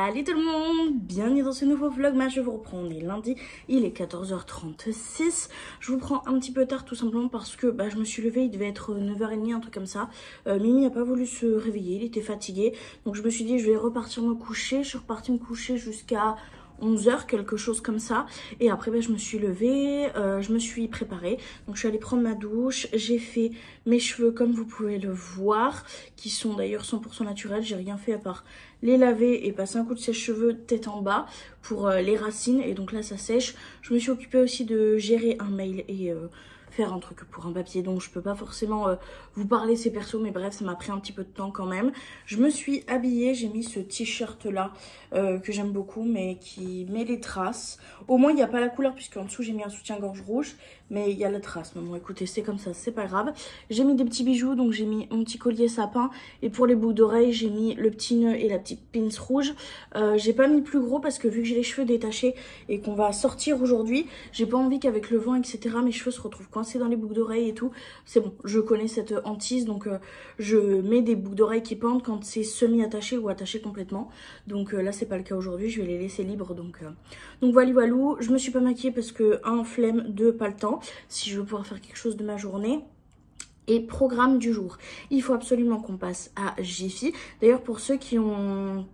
Salut tout le monde, bienvenue dans ce nouveau vlog. Je vous reprends, on est lundi, il est 14h36. Je vous prends un petit peu tard tout simplement parce que je me suis levée, il devait être 9h30, un truc comme ça. Mimi n'a pas voulu se réveiller, il était fatigué. Donc je me suis dit je vais repartir me coucher. Je suis repartie me coucher jusqu'à 11h, quelque chose comme ça. Et après je me suis levée, je me suis préparée. Donc je suis allée prendre ma douche, j'ai fait mes cheveux comme vous pouvez le voir, qui sont d'ailleurs 100% naturels. J'ai rien fait à part les laver et passer un coup de sèche-cheveux tête en bas pour les racines. Et donc là ça sèche. Je me suis occupée aussi de gérer un mail et faire un truc pour un papier, donc je peux pas forcément vous parler c'est perso, mais bref ça m'a pris un petit peu de temps quand même. Je me suis habillée, j'ai mis ce t-shirt là que j'aime beaucoup mais qui met les traces. Au moins il n'y a pas la couleur puisque en dessous j'ai mis un soutien-gorge rouge, mais il y a la trace. Mais bon écoutez, c'est comme ça, c'est pas grave. J'ai mis des petits bijoux, donc j'ai mis mon petit collier sapin, et pour les boucles d'oreilles j'ai mis le petit nœud et la petite pince rouge. J'ai pas mis plus gros parce que vu que j'ai les cheveux détachés et qu'on va sortir aujourd'hui, j'ai pas envie qu'avec le vent etc mes cheveux se retrouvent coincés dans les boucles d'oreilles et tout. C'est bon, je connais cette hantise, donc je mets des boucles d'oreilles qui pendent quand c'est semi-attaché ou attaché complètement. Donc là c'est pas le cas aujourd'hui, je vais les laisser libres. Donc voilà, je me suis pas maquillée parce que flemme, 2 pas le temps si je veux pouvoir faire quelque chose de ma journée. Et programme du jour, il faut absolument qu'on passe à Jiffy. D'ailleurs pour ceux qui ont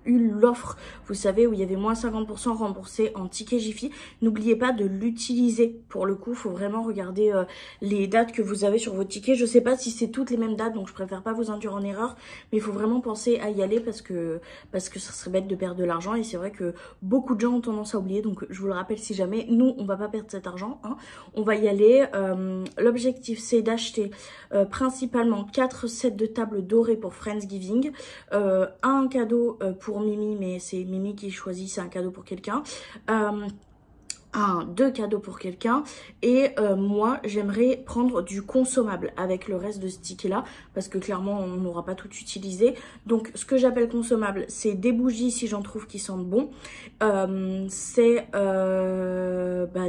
eu l'offre, vous savez, où il y avait moins 50% remboursé en ticket Jiffy, n'oubliez pas de l'utiliser. Pour le coup, il faut vraiment regarder les dates que vous avez sur votre ticket. Je sais pas si c'est toutes les mêmes dates, donc je préfère pas vous induire en erreur, mais il faut vraiment penser à y aller parce que ça serait bête de perdre de l'argent. Et c'est vrai que beaucoup de gens ont tendance à oublier, donc je vous le rappelle si jamais. Nous, on va pas perdre cet argent, hein. On va y aller. L'objectif, c'est d'acheter principalement 4 sets de table dorées pour Friendsgiving, un cadeau pour Mimi, mais c'est Mimi qui choisit, c'est un cadeau pour quelqu'un, 2 cadeaux pour quelqu'un, et moi j'aimerais prendre du consommable avec le reste de ce ticket là parce que clairement on n'aura pas tout utilisé. Donc ce que j'appelle consommable, c'est des bougies si j'en trouve qui sentent bon, c'est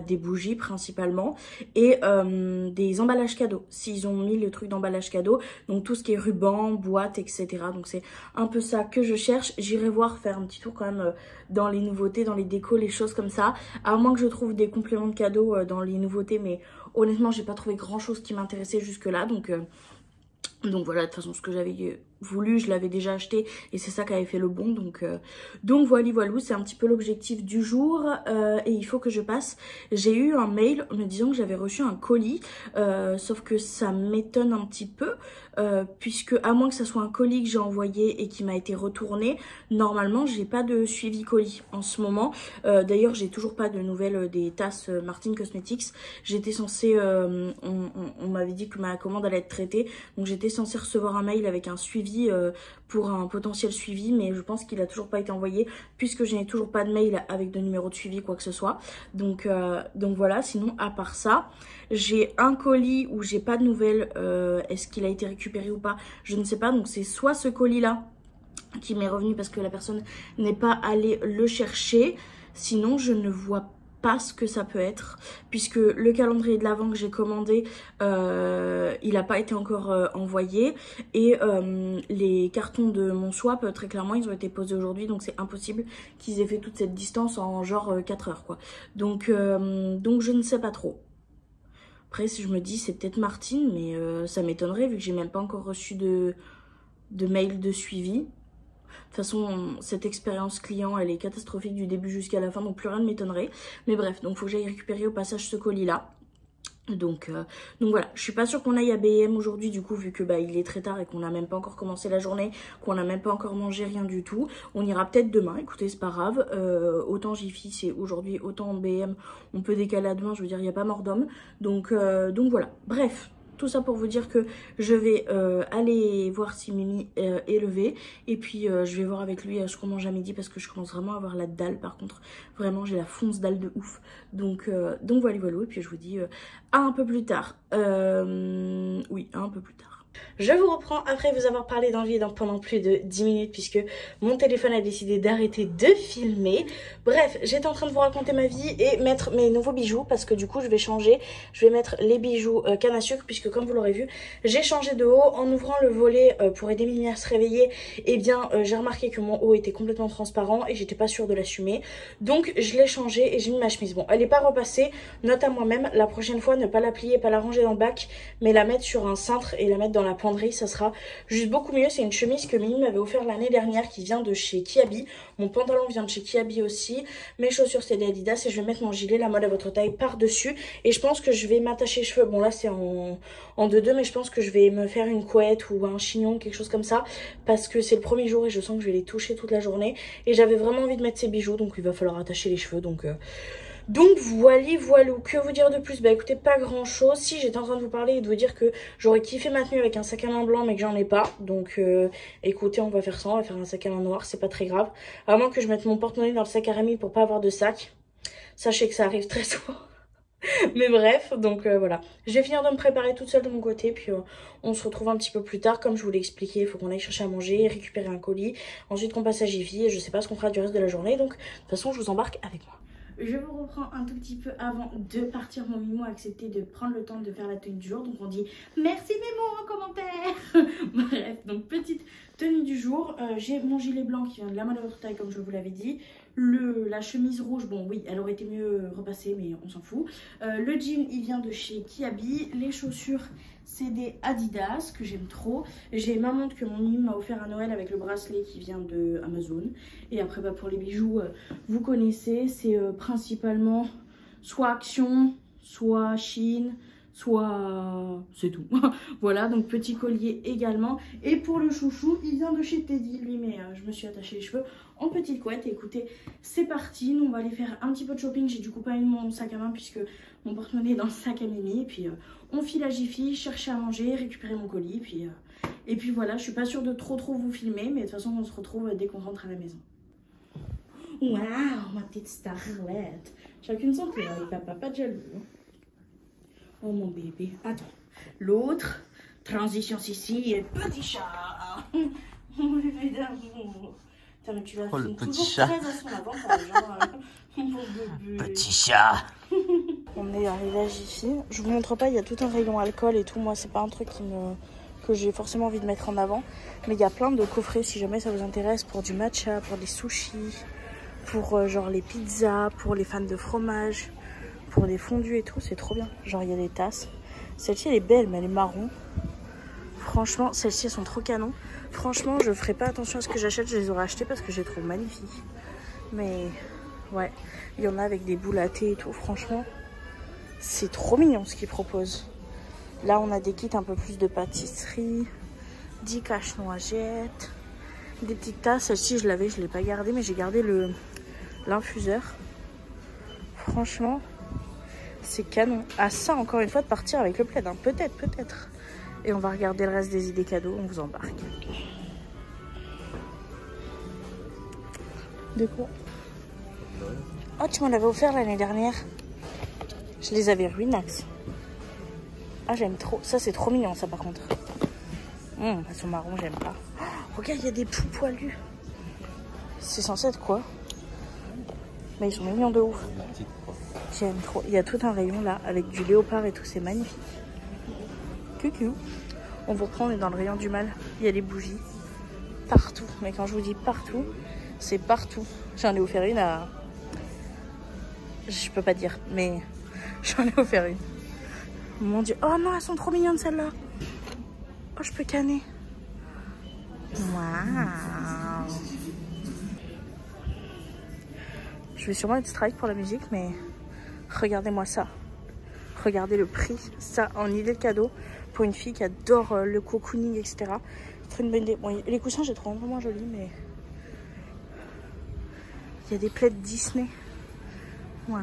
des bougies principalement, et des emballages cadeaux s'ils ont mis le truc d'emballage cadeau, donc tout ce qui est ruban, boîte etc. Donc c'est un peu ça que je cherche. J'irai voir, faire un petit tour quand même dans les nouveautés, dans les décos, les choses comme ça, à moins que je trouve des compléments de cadeaux dans les nouveautés, mais honnêtement j'ai pas trouvé grand chose qui m'intéressait jusque là, donc voilà, de toute façon ce que j'avais voulu je l'avais déjà acheté et c'est ça qui avait fait le bon, donc voilà, c'est un petit peu l'objectif du jour. Et il faut que je passe, j'ai eu un mail me disant que j'avais reçu un colis, sauf que ça m'étonne un petit peu, puisque à moins que ça soit un colis que j'ai envoyé et qui m'a été retourné, normalement j'ai pas de suivi colis en ce moment. D'ailleurs j'ai toujours pas de nouvelles des tasses Martin Cosmetics. J'étais censée, on m'avait dit que ma commande allait être traitée, donc j'étais censée recevoir un mail avec un suivi pour un potentiel suivi, mais je pense qu'il a toujours pas été envoyé puisque je n'ai toujours pas de mail avec de numéro de suivi quoi que ce soit. Donc voilà, sinon à part ça, j'ai un colis où j'ai pas de nouvelles. Est-ce qu'il a été récupéré ou pas, je ne sais pas. Donc c'est soit ce colis là qui m'est revenu parce que la personne n'est pas allée le chercher, sinon je ne vois pas ce que ça peut être, puisque le calendrier de l'Avent que j'ai commandé, il n'a pas été encore envoyé, et les cartons de mon swap, très clairement ils ont été posés aujourd'hui, donc c'est impossible qu'ils aient fait toute cette distance en genre 4 heures quoi. Donc je ne sais pas trop. Après si je me dis c'est peut-être Martine, mais ça m'étonnerait vu que j'ai même pas encore reçu de mail de suivi. De toute façon, cette expérience client, elle est catastrophique du début jusqu'à la fin, donc plus rien ne m'étonnerait. Mais bref, donc faut que j'aille récupérer au passage ce colis-là. Donc voilà, je suis pas sûre qu'on aille à B&M aujourd'hui du coup, vu que il est très tard et qu'on n'a même pas encore commencé la journée, qu'on n'a même pas encore mangé, rien du tout. On ira peut-être demain, écoutez c'est pas grave, autant Jiffy c'est aujourd'hui, autant B&M on peut décaler à demain, je veux dire il n'y a pas mort d'homme. Donc voilà, bref. Tout ça pour vous dire que je vais aller voir si Mimi est levée. Et puis je vais voir avec lui ce qu'on mange à midi parce que je commence vraiment à avoir la dalle par contre. Vraiment j'ai la fonce dalle de ouf. Donc voilà. Et puis je vous dis à un peu plus tard. Oui, à un peu plus tard. Je vous reprends après vous avoir parlé d'envie pendant plus de 10 minutes puisque mon téléphone a décidé d'arrêter de filmer. Bref, j'étais en train de vous raconter ma vie et mettre mes nouveaux bijoux parce que du coup je vais changer. Je vais mettre les bijoux canne à sucre puisque comme vous l'aurez vu, j'ai changé de haut. En ouvrant le volet pour aider Mimi à se réveiller, eh bien j'ai remarqué que mon haut était complètement transparent et j'étais pas sûre de l'assumer. Donc je l'ai changé et j'ai mis ma chemise. Bon, elle n'est pas repassée, note à moi-même, la prochaine fois ne pas la plier, pas la ranger dans le bac, mais la mettre sur un cintre et la mettre dans la penderie, ça sera juste beaucoup mieux. C'est une chemise que Mimi m'avait offert l'année dernière qui vient de chez Kiabi. Mon pantalon vient de chez Kiabi aussi. Mes chaussures c'est des Adidas et je vais mettre mon gilet, la mode à votre taille, par-dessus. Et je pense que je vais m'attacher les cheveux. Bon là c'est en 2-2 mais je pense que je vais me faire une couette ou un chignon, quelque chose comme ça. Parce que c'est le premier jour et je sens que je vais les toucher toute la journée. Et j'avais vraiment envie de mettre ces bijoux donc il va falloir attacher les cheveux. Donc voilà, que vous dire de plus? Bah écoutez, pas grand chose. Si j'étais en train de vous parler et de vous dire que j'aurais kiffé ma tenue avec un sac à main blanc mais que j'en ai pas. Donc écoutez, on va faire ça, on va faire un sac à main noir, c'est pas très grave. À moins que je mette mon porte-monnaie dans le sac à Rémi pour pas avoir de sac. Sachez que ça arrive très souvent. Mais bref, donc voilà. Je vais finir de me préparer toute seule de mon côté. Puis on se retrouve un petit peu plus tard. Comme je vous l'ai expliqué, il faut qu'on aille chercher à manger, récupérer un colis. Ensuite qu'on passe à Jiffy et je sais pas ce qu'on fera du reste de la journée. Donc de toute façon, je vous embarque avec moi. Je vous reprends un tout petit peu avant de partir. Mon Mimo a accepté de prendre le temps de faire la tenue du jour. Donc on dit merci Mimo en commentaire. Bref, donc petite tenue du jour. J'ai mon gilet blanc qui vient de la mode à votre taille comme je vous l'avais dit. La chemise rouge, bon oui, elle aurait été mieux repassée mais on s'en fout. Le jean, il vient de chez Kiabi. Les chaussures, c'est des Adidas que j'aime trop. J'ai ma montre que mon Mimi m'a offert à Noël avec le bracelet qui vient de Amazon. Et après bah, pour les bijoux, vous connaissez, c'est principalement soit Action, soit Chine, soit c'est tout. Voilà, donc petit collier également. Et pour le chouchou, il vient de chez Teddy lui, mais je me suis attachée les cheveux en petite couette. Et écoutez, c'est parti, nous on va aller faire un petit peu de shopping. J'ai du coup pas eu mon sac à main puisque mon porte-monnaie est dans le sac à Mimi. Et puis on file à Jiffy, chercher à manger, récupérer mon colis. Et puis voilà, je suis pas sûre de trop vous filmer, mais de toute façon on se retrouve dès qu'on rentre à la maison. Waouh, ma petite starlette. Chacune son tour avec papa, pas de jaloux. Oh mon bébé, attends. L'autre, transition Sissi et petit chat. Mon bébé d'amour. Putain, mais tu vas le petit chat. Très à son avantage, hein, mon bébé. Petit chat. On est arrivé à Jiffy. Je vous montre pas, il y a tout un rayon alcool et tout. Moi, c'est pas un truc que j'ai forcément envie de mettre en avant. Mais il y a plein de coffrets si jamais ça vous intéresse pour du matcha, pour des sushis, pour genre les pizzas, pour les fans de fromage. Pour des fondus et tout, c'est trop bien. Genre, il y a des tasses. Celle-ci, elle est belle, mais elle est marron. Franchement, celles-ci, elles sont trop canon. Franchement, je ferai pas attention à ce que j'achète. Je les aurais achetées parce que je les trouve magnifiques. Mais, ouais. Il y en a avec des boules à thé et tout. Franchement, c'est trop mignon ce qu'ils proposent. Là, on a des kits un peu plus de pâtisserie. 10 cache-noisettes. Des petites tasses. Celle-ci, je l'avais, je l'ai pas gardée. Mais j'ai gardé l'infuseur. Franchement... c'est canon. À ça, encore une fois, de partir avec le plaid. Hein. Peut-être. Et on va regarder le reste des idées cadeaux. On vous embarque. De quoi? Oh, tu m'en avais offert l'année dernière. Je les avais ruinax. Ah, j'aime trop. Ça, c'est trop mignon, ça, par contre. Elles sont marron, j'aime pas. Oh, regarde, il y a des poux poilus. C'est censé être quoi? Mais ils sont mignons de ouf. J'aime trop. Il y a tout un rayon là avec du léopard et tout, c'est magnifique. Coucou. On vous reprend, on est dans le rayon du mal. Il y a des bougies partout. Mais quand je vous dis partout, c'est partout. J'en ai offert une à... je peux pas dire, mais j'en ai offert une. Mon dieu. Oh non, elles sont trop mignonnes celles-là. Oh, je peux canner. Waouh. Je vais sûrement être strike pour la musique, mais regardez-moi ça. Regardez le prix. Ça, en idée de cadeau, pour une fille qui adore le cocooning, etc. C'est une bonne idée. Bon, les coussins, j'ai trouvé un peu moins jolis, mais... il y a des plaids Disney. Waouh.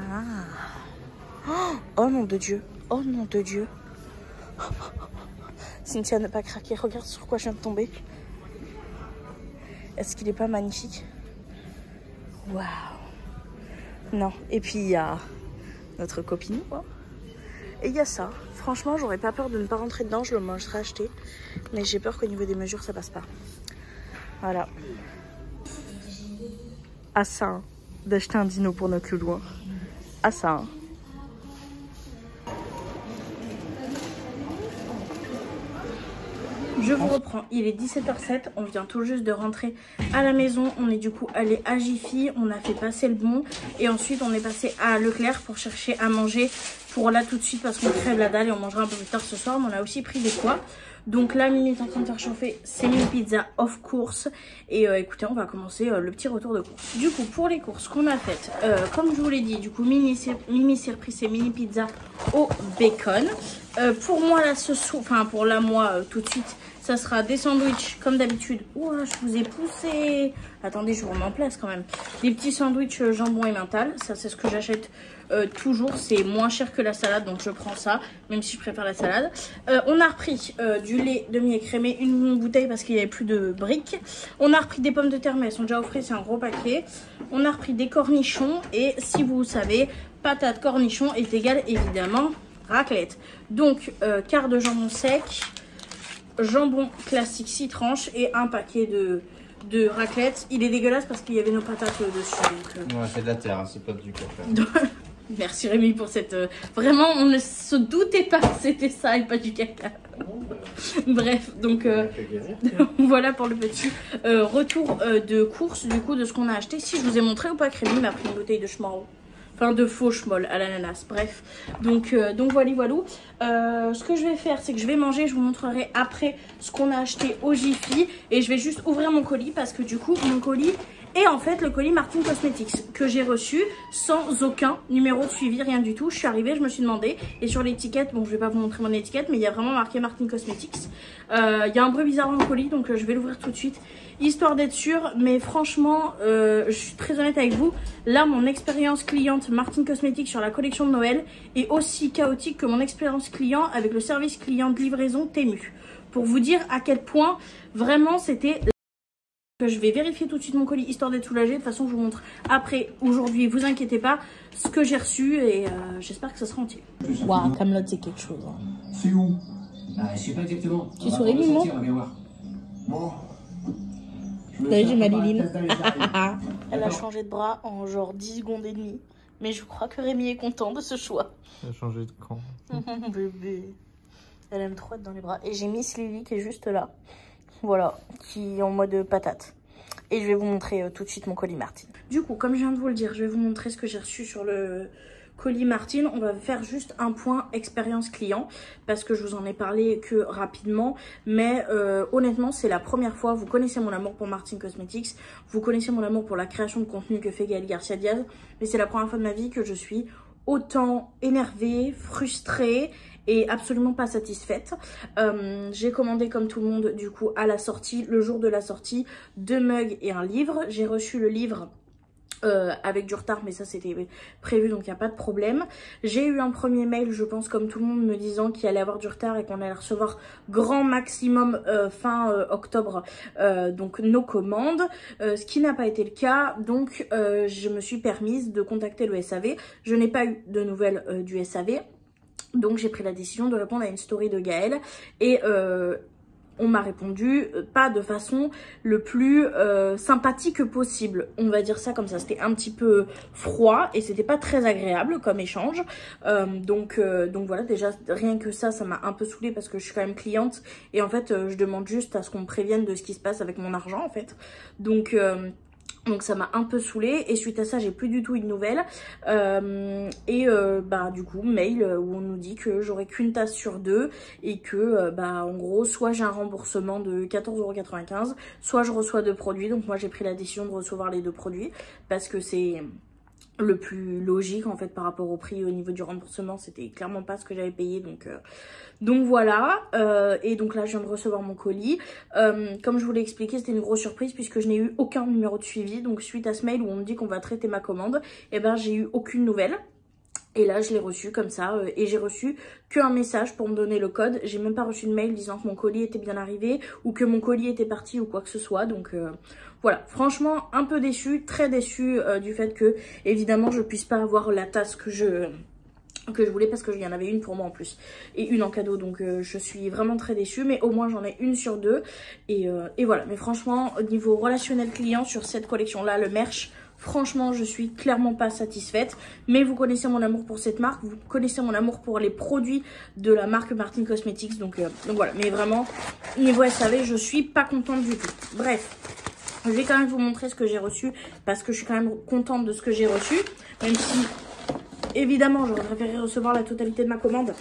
Oh nom de Dieu. Oh nom de Dieu. Cynthia n'a pas craqué. Regarde sur quoi je viens de tomber. Est-ce qu'il n'est pas magnifique? Waouh. Non. Et puis il y a notre copine, quoi. Et il y a ça. Franchement, j'aurais pas peur de ne pas rentrer dedans, je le mangerai acheté. Mais j'ai peur qu'au niveau des mesures, ça passe pas. Voilà. À ça, hein, d'acheter un dino pour notre loulou. Hein. À ça. Hein. Je vous reprends, il est 17h07, on vient tout juste de rentrer à la maison. On est du coup allé à Jiffy, on a fait passer le bon. Et ensuite on est passé à Leclerc pour chercher à manger pour là tout de suite parce qu'on crève la dalle et on mangera un peu plus tard ce soir. Mais on a aussi pris des poids. Donc là Mimi est en train de faire chauffer ses mini pizzas off course. Et écoutez, on va commencer le petit retour de course. Du coup pour les courses qu'on a faites, comme je vous l'ai dit, du coup Mimi s'est repris ses mini pizzas au bacon. Pour moi là pour là moi tout de suite, ça sera des sandwichs comme d'habitude. Ouah, je vous ai poussé. Attendez, je vous remets en place quand même. Des petits sandwichs jambon et mental. Ça, c'est ce que j'achète toujours. C'est moins cher que la salade, donc je prends ça, même si je préfère la salade. On a repris du lait demi-écrémé, une bouteille parce qu'il n'y avait plus de briques. On a repris des pommes de terre, mais elles sont déjà au frais, c'est un gros paquet. On a repris des cornichons. Et si vous savez, patate cornichon est égal évidemment raclette. Donc, quart de jambon sec. Jambon classique 6 tranches et un paquet de raclette. Il est dégueulasse parce qu'il y avait nos patates dessus. Donc, ouais, c'est de la terre, hein, c'est pas du caca. Merci Rémi pour cette... Vraiment, on ne se doutait pas que c'était ça et pas du caca. Bref, donc voilà pour le petit retour de course du coup de ce qu'on a acheté. Si je vous ai montré ou pas, Rémi m'a pris une bouteille de schmarrn. Enfin, de faux schmoll à l'ananas, bref. Donc voilà. Ce que je vais faire, c'est que je vais manger. Je vous montrerai après ce qu'on a acheté au Jiffy. Et je vais juste ouvrir mon colis parce que du coup, mon colis est en fait le colis Martin Cosmetics que j'ai reçu sans aucun numéro de suivi, rien du tout. Je suis arrivée, je me suis demandé. Et sur l'étiquette, bon, je vais pas vous montrer mon étiquette, mais il y a vraiment marqué Martin Cosmetics. Il y a un bruit bizarre dans le colis, donc je vais l'ouvrir tout de suite. Histoire d'être sûre, mais franchement, je suis très honnête avec vous. Là, mon expérience cliente Martin Cosmetics sur la collection de Noël est aussi chaotique que mon expérience client avec le service client de livraison Temu. Pour vous dire à quel point, vraiment, c'était... Je vais vérifier tout de suite mon colis, histoire d'être soulagée. De toute façon, je vous montre après, aujourd'hui, vous inquiétez pas, ce que j'ai reçu et j'espère que ça sera entier. Waouh, Camelot, c'est quelque chose. Hein. C'est où? Je sais pas exactement. Tu souris, Mimo? Bon. T'as vu, j'ai ma Liline. Elle a changé de bras en genre 10 secondes et demie. Mais je crois que Rémi est content de ce choix. Elle a changé de camp. Bébé. Elle aime trop être dans les bras. Et j'ai Miss Lily qui est juste là. Voilà, qui est en mode patate. Et je vais vous montrer tout de suite mon colis Martin. Du coup, comme je viens de vous le dire, je vais vous montrer ce que j'ai reçu sur le colis Martin. On va faire juste un point expérience client parce que je vous en ai parlé que rapidement. Mais honnêtement, c'est la première fois. Vous connaissez mon amour pour Martin Cosmetics. Vous connaissez mon amour pour la création de contenu que fait Gaël Garcia Diaz. Mais c'est la première fois de ma vie que je suis autant énervée, frustrée et absolument pas satisfaite. J'ai commandé comme tout le monde du coup à la sortie, le jour de la sortie, 2 mugs et un livre. J'ai reçu le livre avec du retard, mais ça c'était prévu, donc il n'y a pas de problème. J'ai eu un premier mail, je pense comme tout le monde, me disant qu'il allait avoir du retard et qu'on allait recevoir grand maximum fin octobre, donc nos commandes, ce qui n'a pas été le cas. Donc je me suis permise de contacter le SAV. Je n'ai pas eu de nouvelles du SAV, donc j'ai pris la décision de répondre à une story de Gaël et on m'a répondu pas de façon le plus sympathique possible. On va dire ça comme ça. C'était un petit peu froid et c'était pas très agréable comme échange. Donc voilà, déjà rien que ça m'a un peu saoulée parce que je suis quand même cliente. Et en fait, je demande juste à ce qu'on me prévienne de ce qui se passe avec mon argent en fait. Donc ça m'a un peu saoulée et suite à ça j'ai plus du tout eu de nouvelles du coup mail où on nous dit que j'aurai qu'une tasse sur 2 et que en gros soit j'ai un remboursement de 14,95 €, soit je reçois 2 produits. Donc moi j'ai pris la décision de recevoir les 2 produits parce que c'est le plus logique en fait par rapport au prix. Au niveau du remboursement, c'était clairement pas ce que j'avais payé, donc voilà. Et donc là je viens de recevoir mon colis. Comme je vous l'ai expliqué, c'était une grosse surprise puisque je n'ai eu aucun numéro de suivi. Donc suite à ce mail où on me dit qu'on va traiter ma commande, et j'ai eu aucune nouvelle. Et là je l'ai reçu comme ça et j'ai reçu qu'un message pour me donner le code. J'ai même pas reçu de mail disant que mon colis était bien arrivé ou que mon colis était parti ou quoi que ce soit. Donc voilà, franchement un peu déçue, très déçue du fait que évidemment je puisse pas avoir la tasse que je que je voulais parce qu'il y en avait une pour moi en plus et une en cadeau, donc je suis vraiment très déçue, mais au moins j'en ai une sur deux et voilà. Mais franchement, au niveau relationnel client sur cette collection là, le merch, franchement je suis clairement pas satisfaite, mais vous connaissez mon amour pour cette marque, vous connaissez mon amour pour les produits de la marque Martin Cosmetics, donc voilà. Mais vraiment niveau SAV je suis pas contente du tout. Bref, je vais quand même vous montrer ce que j'ai reçu parce que je suis quand même contente de ce que j'ai reçu, même si évidemment, j'aurais préféré recevoir la totalité de ma commande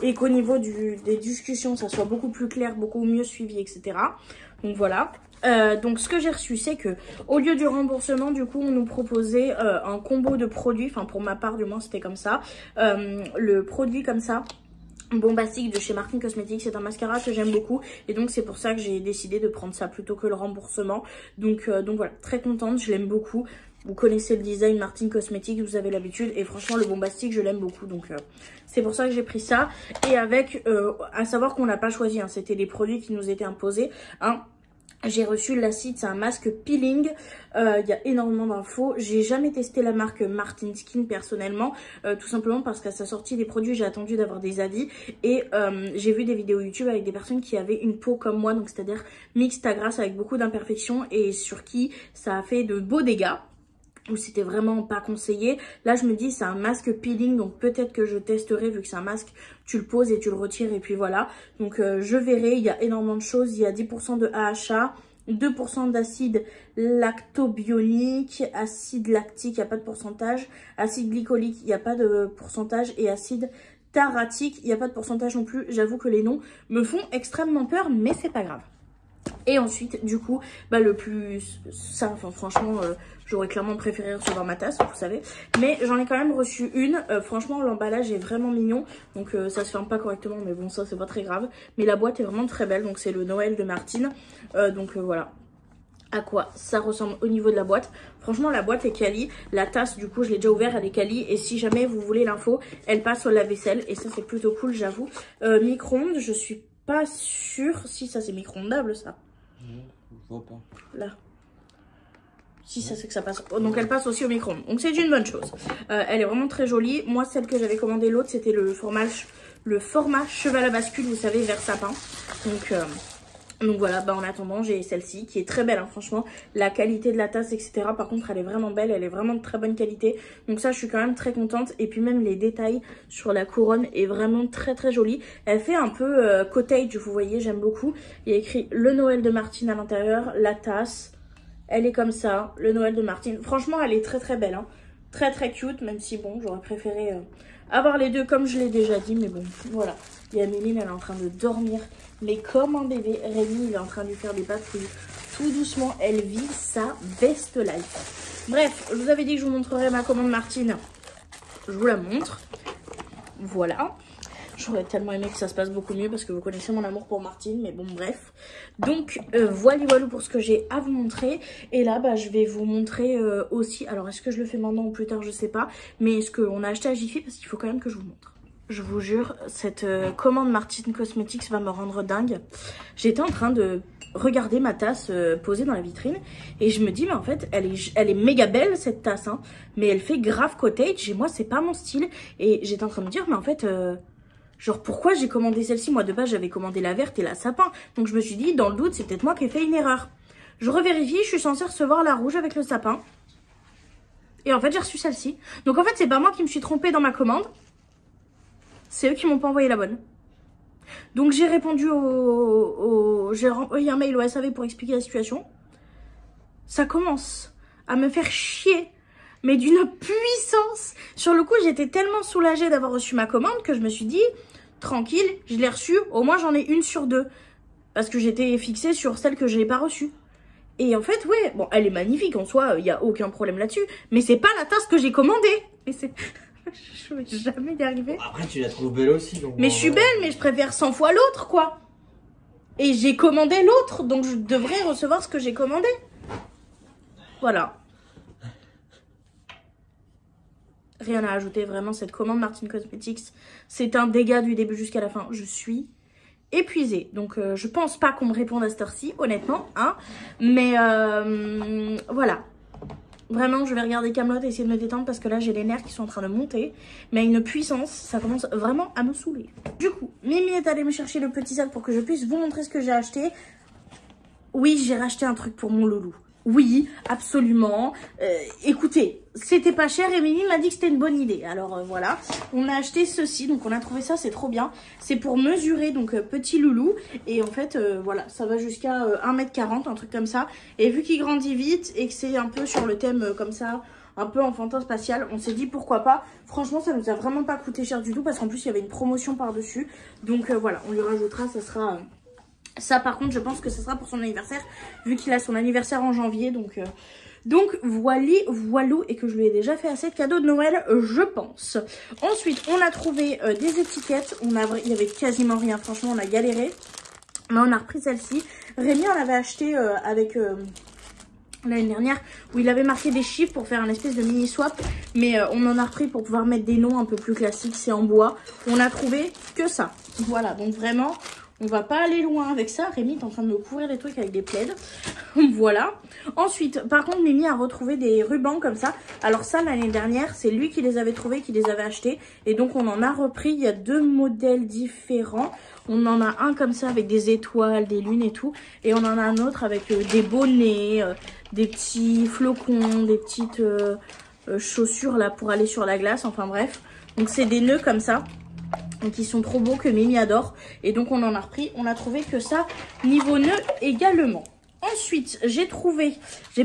et qu'au niveau des discussions, ça soit beaucoup plus clair, beaucoup mieux suivi, etc. Donc voilà. Donc ce que j'ai reçu, c'est que au lieu du remboursement, du coup, on nous proposait un combo de produits. Enfin, pour ma part, du moins, c'était comme ça. Le produit comme ça, bombastique de chez Martin Cosmetics, c'est un mascara que j'aime beaucoup et donc c'est pour ça que j'ai décidé de prendre ça plutôt que le remboursement. Donc voilà, très contente, je l'aime beaucoup. Vous connaissez le design Martin Cosmetics, vous avez l'habitude, et franchement le bombastique je l'aime beaucoup, donc c'est pour ça que j'ai pris ça. Et avec, à savoir qu'on n'a pas choisi, hein, c'était les produits qui nous étaient imposés, hein. J'ai reçu l'acide, c'est un masque peeling, il y a énormément d'infos. J'ai jamais testé la marque Martin Skin personnellement, tout simplement parce qu'à sa sortie des produits, j'ai attendu d'avoir des avis. Et j'ai vu des vidéos YouTube avec des personnes qui avaient une peau comme moi, donc c'est-à-dire mixte à grasse avec beaucoup d'imperfections et sur qui ça a fait de beaux dégâts, où c'était vraiment pas conseillé. Là je me dis c'est un masque peeling, donc peut-être que je testerai, vu que c'est un masque, tu le poses et tu le retires et puis voilà. Donc je verrai, il y a énormément de choses, il y a 10% de AHA, 2% d'acide lactobionique, acide lactique, il n'y a pas de pourcentage, acide glycolique, il n'y a pas de pourcentage, et acide taratique, il n'y a pas de pourcentage non plus. J'avoue que les noms me font extrêmement peur, mais c'est pas grave. Et ensuite, du coup, bah le plus... ça, enfin franchement, j'aurais clairement préféré recevoir ma tasse, vous savez. Mais j'en ai quand même reçu une. Franchement, l'emballage est vraiment mignon. Donc ça se ferme pas correctement, mais bon, ça c'est pas très grave. Mais la boîte est vraiment très belle, donc c'est le Noël de Martine. Voilà. À quoi ça ressemble au niveau de la boîte. Franchement la boîte est quali, la tasse du coup je l'ai déjà ouverte, elle est quali, et si jamais vous voulez l'info, elle passe au lave-vaisselle et ça c'est plutôt cool, j'avoue. Micro-ondes, je suis pas sûre si ça c'est micro-ondable ça. Je vois pas. Là. Si ça c'est que ça passe. Donc elle passe aussi au micro-ondes. Donc c'est une bonne chose. Elle est vraiment très jolie. Moi celle que j'avais commandé, l'autre c'était le format cheval à bascule, vous savez, vers sapin. Donc voilà, bah en attendant j'ai celle-ci qui est très belle, hein, franchement. La qualité de la tasse, etc. Par contre elle est vraiment belle, elle est vraiment de très bonne qualité. Donc ça je suis quand même très contente. Et puis même les détails sur la couronne est vraiment très très jolie. Elle fait un peu cottage, vous voyez, j'aime beaucoup. Il y a écrit le Noël de Martine à l'intérieur, la tasse. Elle est comme ça, le Noël de Martine. Franchement elle est très très belle, hein. Très très cute, même si bon j'aurais préféré avoir les deux comme je l'ai déjà dit. Mais bon voilà, il y a Méline, elle est en train de dormir. Mais comme un bébé, Rémi il est en train de lui faire des patrouilles. Tout doucement, elle vit sa best life. Bref, je vous avais dit que je vous montrerai ma commande Martine. Je vous la montre. Voilà. J'aurais tellement aimé que ça se passe beaucoup mieux parce que vous connaissez mon amour pour Martine. Mais bon, bref. Donc, voilà pour ce que j'ai à vous montrer. Et là, bah, je vais vous montrer aussi. Alors, est-ce que je le fais maintenant ou plus tard, je sais pas. Mais ce qu'on a acheté à Jiffy, parce qu'il faut quand même que je vous montre. Je vous jure, cette commande Martin Cosmetics va me rendre dingue. J'étais en train de regarder ma tasse posée dans la vitrine et je me dis, mais en fait, elle est méga belle cette tasse, hein, mais elle fait grave cottage et moi, c'est pas mon style. Et j'étais en train de me dire, mais en fait, genre, pourquoi j'ai commandé celle-ci? Moi, de base, j'avais commandé la verte et la sapin. Donc, je me suis dit, dans le doute, c'est peut-être moi qui ai fait une erreur. Je revérifie, je suis censée recevoir la rouge avec le sapin. Et en fait, j'ai reçu celle-ci. Donc, en fait, c'est pas moi qui me suis trompée dans ma commande. C'est eux qui m'ont pas envoyé la bonne. Donc j'ai répondu j'ai envoyé un mail au SAV pour expliquer la situation. Ça commence à me faire chier, mais d'une puissance. Sur le coup, j'étais tellement soulagée d'avoir reçu ma commande que je me suis dit, tranquille, je l'ai reçue, au moins j'en ai une sur deux. Parce que j'étais fixée sur celle que je n'ai pas reçue. Et en fait, ouais, bon, elle est magnifique en soi, il n'y a aucun problème là-dessus. Mais c'est pas la tasse que j'ai commandée. Et c'est... je vais jamais y arriver. Après, tu la trouves belle aussi. Donc mais je suis belle, mais je préfère 100 fois l'autre, quoi. Et j'ai commandé l'autre, donc je devrais recevoir ce que j'ai commandé. Voilà. Rien à ajouter, vraiment, cette commande Martin Cosmetics, c'est un dégât du début jusqu'à la fin. Je suis épuisée. Donc, je pense pas qu'on me réponde à cette heure-ci, honnêtement, hein. Mais, voilà. Vraiment, je vais regarder Kaamelott et essayer de me détendre parce que là, j'ai les nerfs qui sont en train de monter. Mais à une puissance, ça commence vraiment à me saouler. Du coup, Mimi est allée me chercher le petit sac pour que je puisse vous montrer ce que j'ai acheté. Oui, j'ai racheté un truc pour mon loulou. Oui, absolument. Écoutez, c'était pas cher et Mimi m'a dit que c'était une bonne idée. Alors voilà, on a acheté ceci, donc on a trouvé ça, c'est trop bien. C'est pour mesurer, donc petit loulou. Et en fait, voilà, ça va jusqu'à 1m40, un truc comme ça. Et vu qu'il grandit vite et que c'est un peu sur le thème comme ça, un peu enfantin spatial, on s'est dit pourquoi pas. Franchement, ça nous a vraiment pas coûté cher du tout parce qu'en plus, il y avait une promotion par-dessus. Donc voilà, on lui rajoutera, ça sera... Ça par contre je pense que ce sera pour son anniversaire vu qu'il a son anniversaire en janvier donc voilou et que je lui ai déjà fait assez de cadeaux de Noël je pense. Ensuite on a trouvé des étiquettes, il y avait quasiment rien, franchement on a galéré mais on a repris celle-ci. Rémi en avait acheté avec l'année dernière où il avait marqué des chiffres pour faire un espèce de mini swap mais on en a repris pour pouvoir mettre des noms un peu plus classiques, c'est en bois. On a trouvé que ça, voilà donc vraiment on va pas aller loin avec ça. Rémi est en train de me couvrir les trucs avec des plaids. Voilà. Ensuite, par contre, Mimi a retrouvé des rubans comme ça. Alors ça, l'année dernière, c'est lui qui les avait trouvés, qui les avait achetés. Et donc, on en a repris. Il y a 2 modèles différents. On en a un comme ça avec des étoiles, des lunes et tout. Et on en a un autre avec des bonnets, des petits flocons, des petites chaussures là pour aller sur la glace. Enfin bref. Donc, c'est des nœuds comme ça. Donc ils sont trop beaux que Mimi adore. Et donc on en a repris. On a trouvé que ça niveau nœud également. Ensuite, j'ai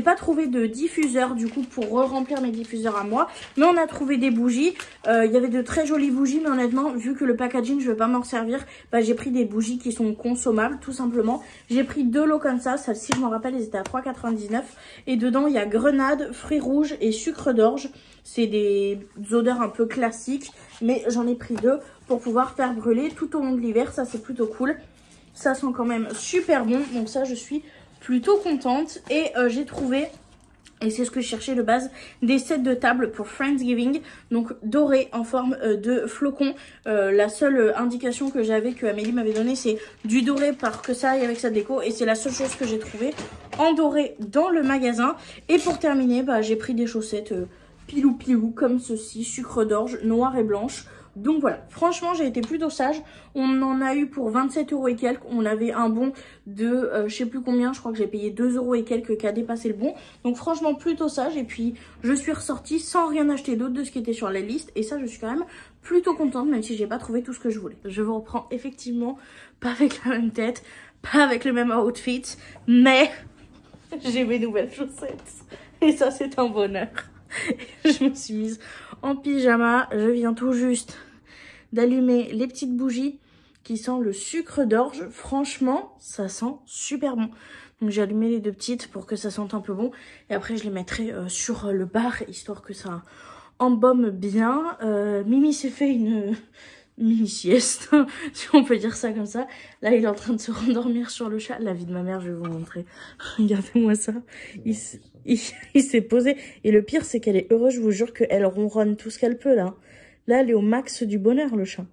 pas trouvé de diffuseur du coup pour remplir mes diffuseurs à moi. Mais on a trouvé des bougies. Il y avait de très jolies bougies. Mais honnêtement, vu que le packaging, je vais pas m'en servir, bah, j'ai pris des bougies qui sont consommables tout simplement. J'ai pris 2 lots comme ça. Celle-ci, je m'en rappelle, elles étaient à 3,99. Et dedans, il y a grenade, fruits rouges et sucre d'orge. C'est des odeurs un peu classiques. Mais j'en ai pris 2 pour pouvoir faire brûler tout au long de l'hiver. Ça, c'est plutôt cool. Ça sent quand même super bon. Donc ça, je suis plutôt contente. Et j'ai trouvé, et c'est ce que je cherchais de base, des sets de table pour Friendsgiving. Donc doré en forme de flocon. La seule indication que j'avais, que Amélie m'avait donné, c'est du doré pour que ça aille avec sa déco. Et c'est la seule chose que j'ai trouvé en doré dans le magasin. Et pour terminer, bah, j'ai pris des chaussettes pilou comme ceci, sucre d'orge, noire et blanche. Donc voilà, franchement j'ai été plutôt sage. On en a eu pour 27 € et quelques. On avait un bon de je sais plus combien, je crois que j'ai payé 2 € et quelques qui a dépassé le bon. Donc franchement plutôt sage. Et puis je suis ressortie sans rien acheter d'autre de ce qui était sur la liste. Et ça je suis quand même plutôt contente, même si j'ai pas trouvé tout ce que je voulais. Je vous reprends effectivement pas avec la même tête, pas avec le même outfit, mais j'ai mes nouvelles chaussettes. Et ça c'est un bonheur. Je me suis mise en pyjama, je viens tout juste d'allumer les petites bougies qui sentent le sucre d'orge. Franchement, ça sent super bon. Donc j'ai allumé les 2 petites pour que ça sente un peu bon. Et après je les mettrai sur le bar, histoire que ça embaume bien. Mimi s'est fait une mini sieste, si on peut dire ça comme ça. Là il est en train de se rendormir sur le chat. La vie de ma mère, je vais vous montrer. Regardez-moi ça. Il s'est posé. Et le pire c'est qu'elle est heureuse, je vous jure qu'elle ronronne tout ce qu'elle peut là. Là elle est au max du bonheur le chat.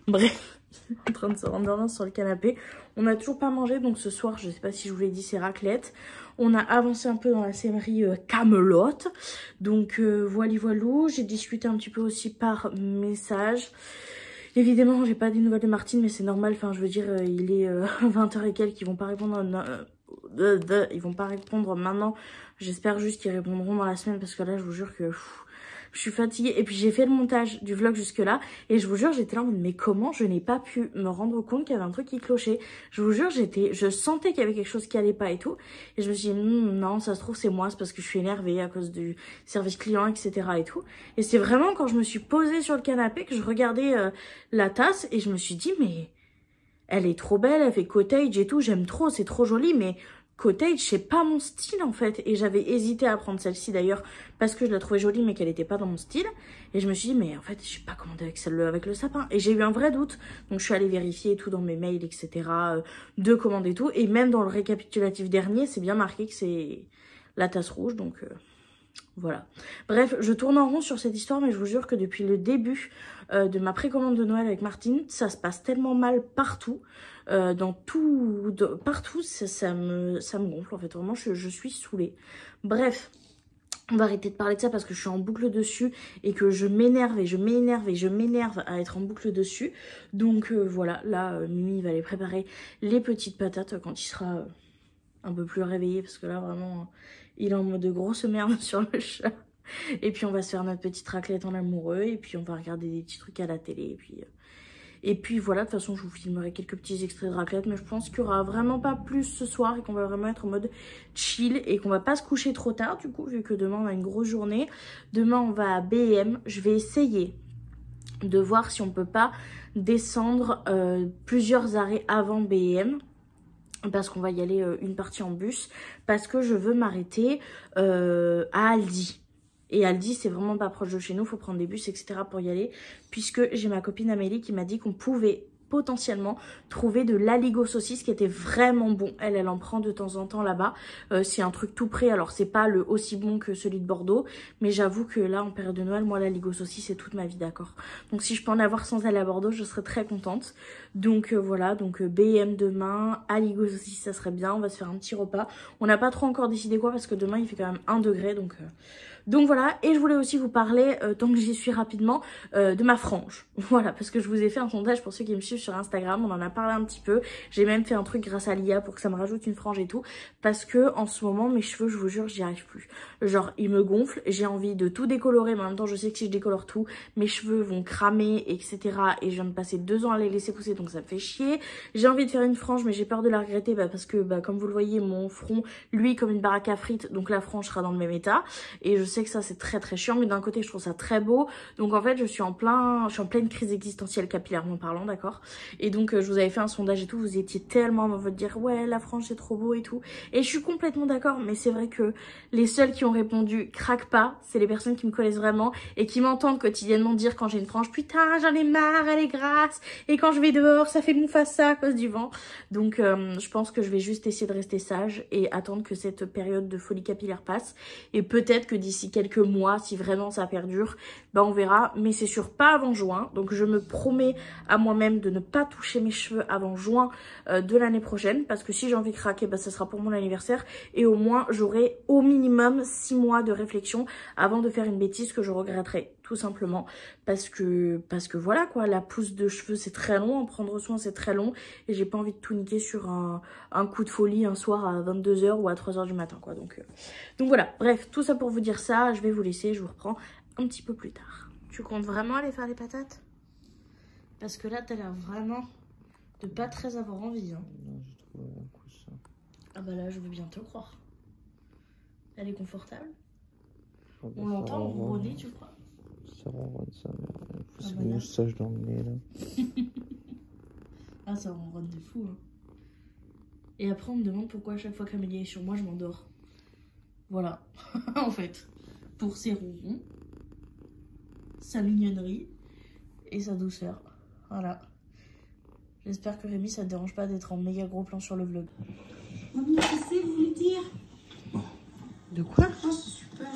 Bref, en train de se rendormir sur le canapé. On n'a toujours pas mangé, donc ce soir, je sais pas si je vous l'ai dit, c'est raclette. On a avancé un peu dans la série Kaamelott. Donc voilou. J'ai discuté un petit peu aussi par message. Évidemment, j'ai pas des nouvelles de Martine, mais c'est normal. Enfin, je veux dire, il est 20 h et quelques. Ils vont pas répondre. Ils vont pas répondre maintenant. J'espère juste qu'ils répondront dans la semaine parce que là, je vous jure que je suis fatiguée. Et puis j'ai fait le montage du vlog jusque là et je vous jure, j'étais là en mode mais comment je n'ai pas pu me rendre compte qu'il y avait un truc qui clochait. Je vous jure, je sentais qu'il y avait quelque chose qui allait pas et tout. Et je me suis dit non, ça se trouve c'est moi, c'est parce que je suis énervée à cause du service client, etc. et tout. Et c'est vraiment quand je me suis posée sur le canapé que je regardais la tasse et je me suis dit mais elle est trop belle, elle fait cottage et tout, j'aime trop, c'est trop joli, mais cottage, c'est pas mon style en fait. Et j'avais hésité à prendre celle-ci d'ailleurs parce que je la trouvais jolie mais qu'elle était pas dans mon style. Et je me suis dit mais en fait je sais pas commandé avec celle avec le sapin. Et j'ai eu un vrai doute. Donc je suis allée vérifier tout dans mes mails, etc. De commander tout. Et même dans le récapitulatif dernier, c'est bien marqué que c'est la tasse rouge. Donc voilà. Bref, je tourne en rond sur cette histoire, mais je vous jure que depuis le début de ma précommande de Noël avec Martine, ça se passe tellement mal partout. Partout, ça me gonfle en fait. Vraiment, je suis saoulée. Bref, On va arrêter de parler de ça parce que je suis en boucle dessus et que je m'énerve et je m'énerve et je m'énerve à être en boucle dessus. Donc voilà, là Mimi va aller préparer les petites patates quand il sera un peu plus réveillé parce que là vraiment il est en mode grosse merde sur le chat. Et puis on va se faire notre petite raclette en amoureux et puis on va regarder des petits trucs à la télé et puis voilà, de toute façon je vous filmerai quelques petits extraits de raclette, mais je pense qu'il y aura vraiment pas plus ce soir et qu'on va vraiment être en mode chill et qu'on va pas se coucher trop tard du coup, vu que demain on a une grosse journée. Demain on va à BM, je vais essayer de voir si on peut pas descendre plusieurs arrêts avant BM. Parce qu'on va y aller une partie en bus, parce que je veux m'arrêter à Aldi. Et Aldi, c'est vraiment pas proche de chez nous, faut prendre des bus, etc. pour y aller. Puisque j'ai ma copine Amélie qui m'a dit qu'on pouvait potentiellement trouver de l'aligot saucisse qui était vraiment bon. Elle en prend de temps en temps là-bas. C'est un truc tout prêt, alors c'est pas le aussi bon que celui de Bordeaux. Mais j'avoue que là, en période de Noël, moi, l'aligot saucisse, c'est toute ma vie, d'accord. Donc si je peux en avoir sans aller à Bordeaux, je serais très contente. Donc voilà, donc BM demain, aligot saucisse, ça serait bien. On va se faire un petit repas. On n'a pas trop encore décidé quoi parce que demain, il fait quand même 1 degré, donc voilà, et je voulais aussi vous parler, tant que j'y suis rapidement, de ma frange. Voilà, parce que je vous ai fait un sondage pour ceux qui me suivent sur Instagram, on en a parlé un petit peu. J'ai même fait un truc grâce à l'IA pour que ça me rajoute une frange et tout. Parce que en ce moment, mes cheveux, je vous jure, j'y arrive plus. Genre, ils me gonflent, j'ai envie de tout décolorer, mais en même temps, je sais que si je décolore tout, mes cheveux vont cramer, etc. Et je viens de passer 2 ans à les laisser pousser, donc ça me fait chier. J'ai envie de faire une frange, mais j'ai peur de la regretter, parce que, comme vous le voyez, mon front, lui, comme une baraque à frites, donc la frange sera dans le même état. Et je sais que ça c'est très très chiant, mais d'un côté je trouve ça très beau. Donc en fait je suis en pleine crise existentielle capillairement parlant, d'accord. Et donc je vous avais fait un sondage et tout, vous étiez tellement en mode dire ouais la frange c'est trop beau et tout. Et je suis complètement d'accord, mais c'est vrai que les seuls qui ont répondu craque pas, c'est les personnes qui me connaissent vraiment et qui m'entendent quotidiennement dire quand j'ai une frange putain j'en ai marre, elle est grasse, et quand je vais dehors ça fait Mufasa à cause du vent. Donc je pense que je vais juste essayer de rester sage et attendre que cette période de folie capillaire passe. Et peut-être que d'ici quelques mois, si vraiment ça perdure, on verra. Mais c'est sûr pas avant juin. Donc je me promets à moi-même de ne pas toucher mes cheveux avant juin de l'année prochaine. Parce que si j'ai envie de craquer, ça sera pour mon anniversaire. Et au moins, j'aurai au minimum 6 mois de réflexion avant de faire une bêtise que je regretterai. Tout simplement. Parce que voilà quoi, la pousse de cheveux c'est très long, en prendre soin c'est très long. Et j'ai pas envie de tout niquer sur un coup de folie un soir à 22 h ou à 3 h du matin quoi. Donc voilà, bref, tout ça pour vous dire ça. Je vais vous laisser, je vous reprends un petit peu plus tard. Tu comptes vraiment aller faire les patates? Parce que là t'as l'air vraiment de pas très avoir envie hein. Non, j'ai trouvé un coussin. Ah bah là je veux bien te croire. Elle est confortable? Oh, On l'entend ronronner tu crois? Ça ronronne ça, merde. C'est bah une là. moustache dans le nez là. Ah ça ronronne de fou hein. Et après on me demande pourquoi à chaque fois qu'Amélie est sur moi je m'endors. Voilà, en fait, pour ses ronrons, sa mignonnerie et sa douceur. Voilà. J'espère que Rémi ça te dérange pas d'être en méga gros plan sur le vlog. Oh, mais qu'est-ce que vous voulez dire? De quoi? Oh, c'est super.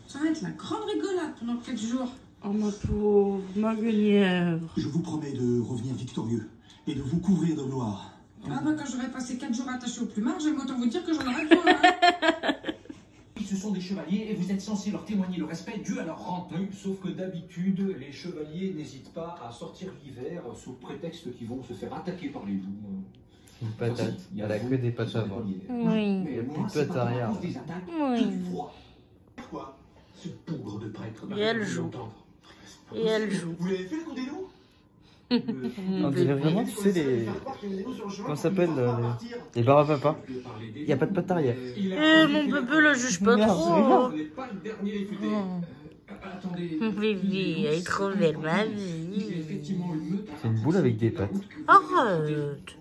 Ça va être la grande rigolade pendant 4 jours. Oh ma pauvre, ma guenièvre. Je vous promets de revenir victorieux et de vous couvrir de gloire. Ah bah quand j'aurai passé 4 jours attachés au plumard, j'aime autant vous dire que j'en aurai besoin. Hein. Ce sont des chevaliers et vous êtes censé leur témoigner le respect dû à leur rang. Oui, sauf que d'habitude, les chevaliers n'hésitent pas à sortir l'hiver sous prétexte qu'ils vont se faire attaquer par les loups. Une patate. Elle a que des pattes avant. Oui. Mais a moi, plus de c'est pattes pas arrière. à cause des attaques, Oui. du froid. Quoi? Ce bougre de prêtre. Et elle joue. Et elle joue. Vous l'avez fait le coup des loups? On dirait vraiment, tu sais, les... Comment ça s'appelle les bars à papa. Il n'y a pas de pattes arrière. Mon bébé le juge pas Merde, trop. Ce n'est pas le dernier des futés. Attendez. Mon bébé, elle est trop belle ma vie. C'est une boule avec des pattes. Arrête.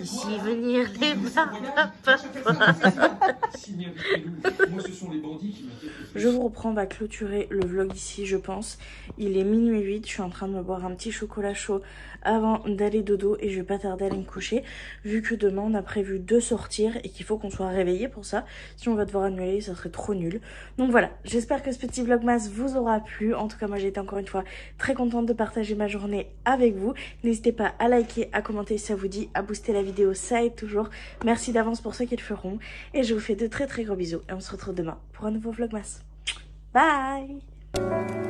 Si venir les barbes à papa. Moi, ce sont les bandits qui m'inquiètent. Je vous reprends, on va clôturer le vlog ici je pense. Il est minuit 8, je suis en train de me boire un petit chocolat chaud avant d'aller dodo et je vais pas tarder à aller me coucher. Vu que demain on a prévu de sortir et qu'il faut qu'on soit réveillé pour ça. Si on va devoir annuler, ça serait trop nul. Donc voilà, j'espère que ce petit vlogmas vous aura plu. En tout cas moi j'ai été encore une fois très contente de partager ma journée avec vous. N'hésitez pas à liker, à commenter si ça vous dit, à booster la vidéo, ça aide toujours. Merci d'avance pour ceux qui le feront. Et je vous fais de très très gros bisous et on se retrouve demain pour un nouveau vlogmas. Bye.